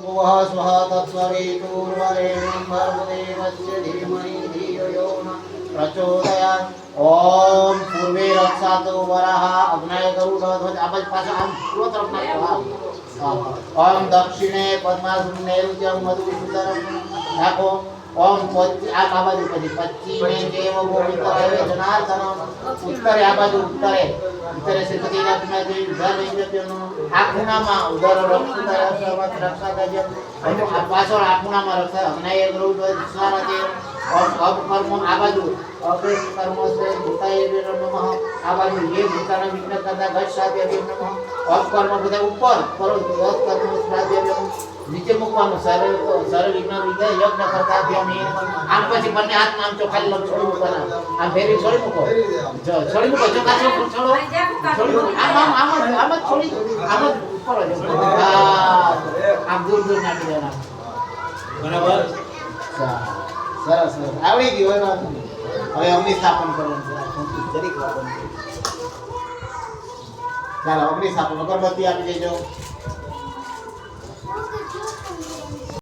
वः स्वः तत्सवितुर्वरेण्यं भर्गदेवस्य धीमहि धियो यो नः प्रचोदयात्। ओम पूर्वे रक्षातो वराह अग्नय गरुडध्वज आवाज पाछा आम पूर्व तरफ ना ओम दक्षिणे पद्मासुर नैऋत्यं मधुसूदनम नाको ओम आ बाजू पश्चिमे देव गोविंद जनार्दनम उत्तरे आ बाजू उत्तरे श्रीपति रत्नजी उधर विद्यनो आखुनामा उधर रक्षुदय सर्वत रक्षा गजम आ पाछળ आखुनामा रक्षा अग्नय गरुडध्वज स्वानते ओम अब कर्म आ बाजू अग्रे कर्म से भूताय नमः आ बाजू ये भूताना विघ्न करता गज साध्य नमः अब कर्म બધા ઉપર કરો દસ કર્મ સાધ્ય નીચે મૂકવાનું સરળ વિઘ્ન વિઘ્ન યજ્ઞ કરતા ધ્યાન આમ પછી બંને હાથ આમ ચોખાલી લમ છોડી મૂકવાના આમ ફેરી છોડી મૂકો જો છોડી મૂકો જો કાચો છોડો છોડી મૂકો આમ જ છોડી આમ જ ઉપર જ આમ દૂર દૂર નાખી દેવાના બરાબર સરસ સરસ આવડી ગયું હવે અગ્નિ સ્થાપન કરવાનું છે જરીક વાર ચાલો અગ્નિ સ્થાપન અગરબત્તી આપી દેજો